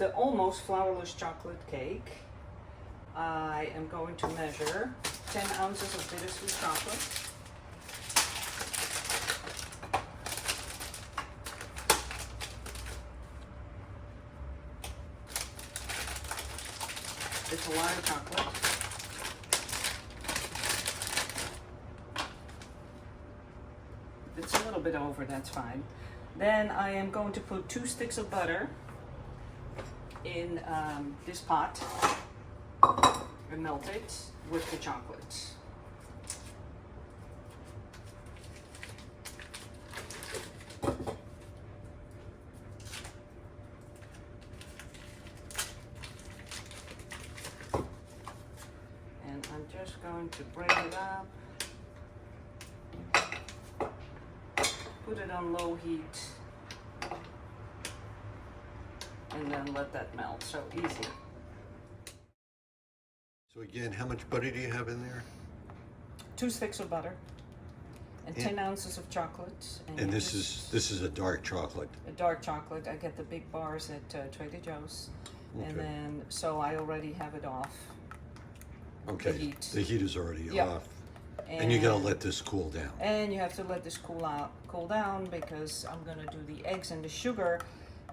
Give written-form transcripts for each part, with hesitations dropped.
the almost flourless chocolate cake, I am going to measure 10 ounces of bittersweet chocolate. It's a lot of chocolate. It's a little bit over, that's fine. Then I am going to put 2 sticks of butter in this pot and melt it with the chocolate. And I'm just going to break it up. Put it on low heat and then let that melt. So easy. So again, how much butter do you have in there? 2 sticks of butter and 10 ounces of chocolate. And this is a dark chocolate. A dark chocolate. I get the big bars at Trader Joe's. Okay. And then, so I already have it off. Okay. The heat. The heat is already Yep. off. And you gotta let this cool down. And you have to let this cool down because I'm gonna do the eggs and the sugar,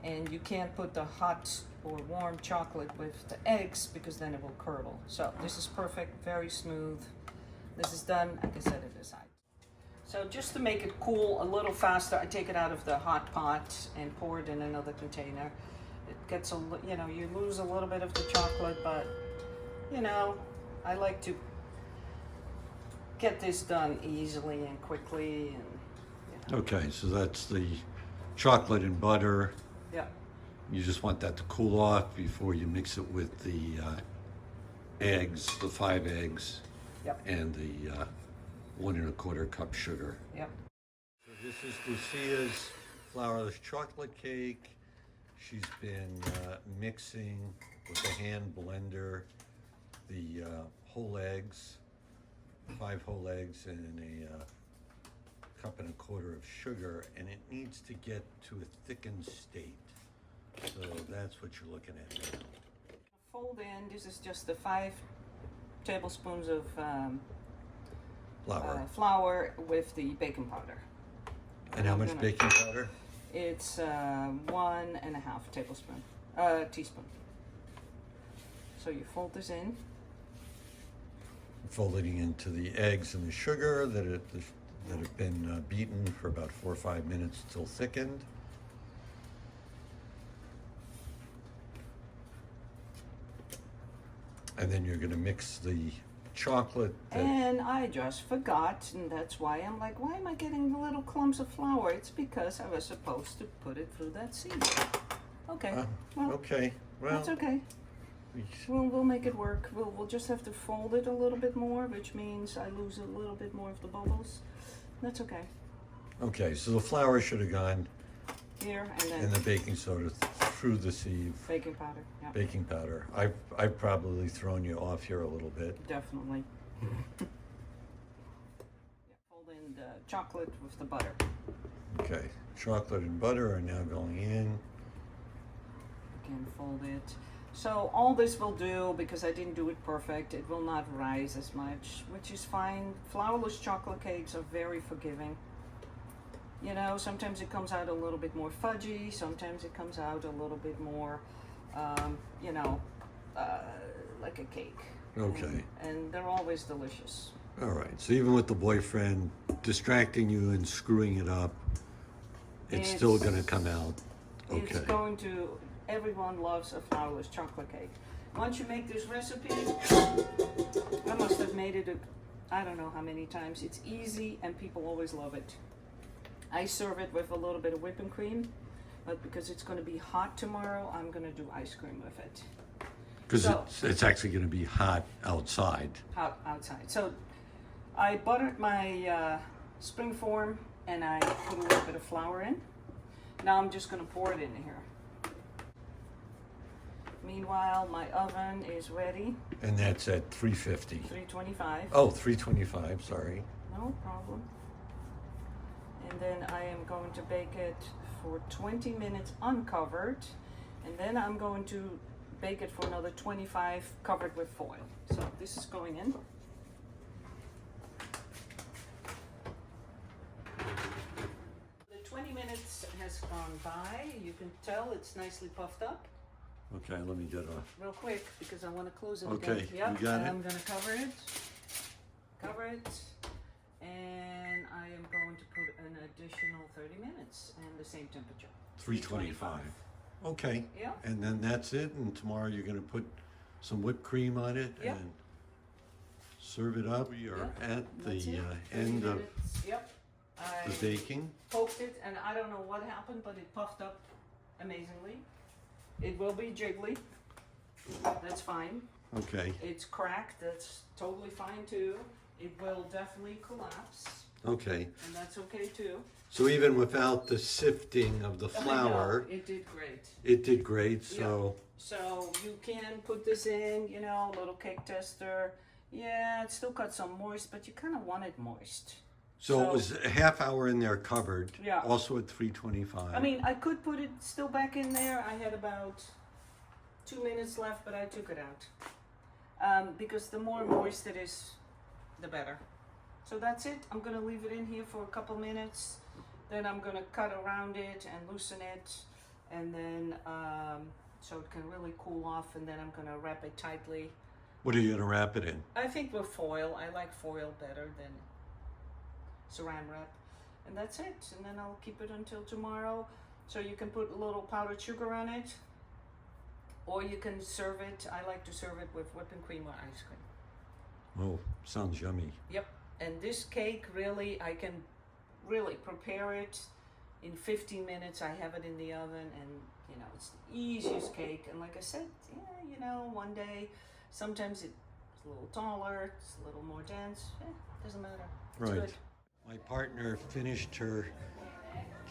and you can't put the hot or warm chocolate with the eggs because then it will curdle. So this is perfect, very smooth. This is done. I can set it aside. So just to make it cool a little faster, I take it out of the hot pot and pour it in another container. It gets you lose a little bit of the chocolate, but I like to get this done easily and quickly, and Okay, so that's the chocolate and butter. yeah. You just want that to cool off before you mix it with the eggs, the 5 eggs, Yep. and the 1 1/4 cup sugar. Yep. So this is Lucia's flourless chocolate cake. She's been mixing with a hand blender the whole eggs, 5 whole eggs, and a 1 1/4 cups of sugar, and it needs to get to a thickened state. So that's what you're looking at now. Fold in. This is just the 5 tablespoons of flour with the baking powder. And how much baking powder? It's 1.5 teaspoon. So you fold this in. Folding into the eggs and the sugar that have been beaten for about 4 or 5 minutes till thickened. And then you're going to mix the chocolate. And I just forgot, and that's why I'm like, why am I getting the little clumps of flour? It's because I was supposed to put it through that sieve. Okay. Okay. Well, that's okay. We'll make it work. We'll just have to fold it a little bit more, which means I lose a little bit more of the bubbles. That's okay. Okay, so the flour should have gone Here and then and the baking soda through the sieve. baking powder. Yeah. Baking powder. I've probably thrown you off here a little bit. Definitely. Yeah, fold in the chocolate with the butter. Okay, chocolate and butter are now going in. Again, fold it. So all this will do, because I didn't do it perfect, it will not rise as much, which is fine. Flourless chocolate cakes are very forgiving. Sometimes it comes out a little bit more fudgy, sometimes it comes out a little bit more, like a cake. Okay. And they're always delicious. All right, so even with the boyfriend distracting you and screwing it up, it's still going to come out okay. Everyone loves a flourless chocolate cake. Once you make this recipe, I must have made it I don't know how many times. It's easy and people always love it. I serve it with a little bit of whipping cream, but because it's going to be hot tomorrow, I'm going to do ice cream with it. Because it's actually going to be hot outside. Hot outside. So I buttered my spring form and I put a little bit of flour in. Now I'm just going to pour it in here. Meanwhile, my oven is ready. And that's at 350. 325. Oh, 325, sorry. No problem. And then I am going to bake it for 20 minutes uncovered. And then I'm going to bake it for another 25, covered with foil. So this is going in. The 20 minutes has gone by. You can tell it's nicely puffed up. Okay, let me get a. Real quick, because I want to close it Okay, again. Yep, you got and it. I'm going to cover it, and I am going to put an additional 30 minutes and the same temperature. 325. Okay. Yeah. And then that's it, and tomorrow you're gonna put some whipped cream on it Yep. and serve it up. We are Yep. at That's the it. 30 end of minutes. Yep. I the baking. poked it, and I don't know what happened, but it puffed up amazingly. It will be jiggly. That's fine. Okay, It's cracked. That's totally fine too. It will definitely collapse, okay. and that's okay too. So even without the sifting of the I know, flour, it did great. it did great, so. So you can put this in, you know, little cake tester. Yeah, it still got some moist, but you kind of want it moist. So it was a half hour in there covered, Yeah. also at 325. I mean, I could put it still back in there. I had about 2 minutes left, but I took it out. Because the more moist it is, the better. So that's it. I'm gonna leave it in here for a couple minutes. Then I'm gonna cut around it and loosen it. And then, so it can really cool off. And then I'm gonna wrap it tightly. What are you gonna wrap it in? I think with foil. I like foil better than saran wrap. And that's it. And then I'll keep it until tomorrow. So you can put a little powdered sugar on it. Or you can serve it. I like to serve it with whipping cream or ice cream. Oh, sounds yummy. Yep. And this cake, really, I can really prepare it in 15 minutes. I have it in the oven, and you know, it's the easiest cake. And like I said, yeah, you know, one day, sometimes it's a little taller, it's a little more dense. Doesn't matter. It's Right. good. My partner finished her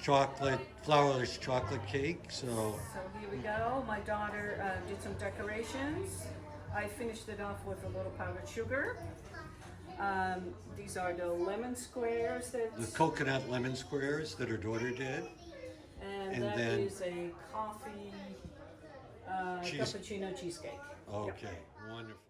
flourless chocolate cake, so So here we go. My daughter did some decorations. I finished it off with a little powdered sugar. These are the lemon squares that, the coconut lemon squares that her daughter did. and that then- is a coffee Cheese- cappuccino cheesecake. Okay, wonderful.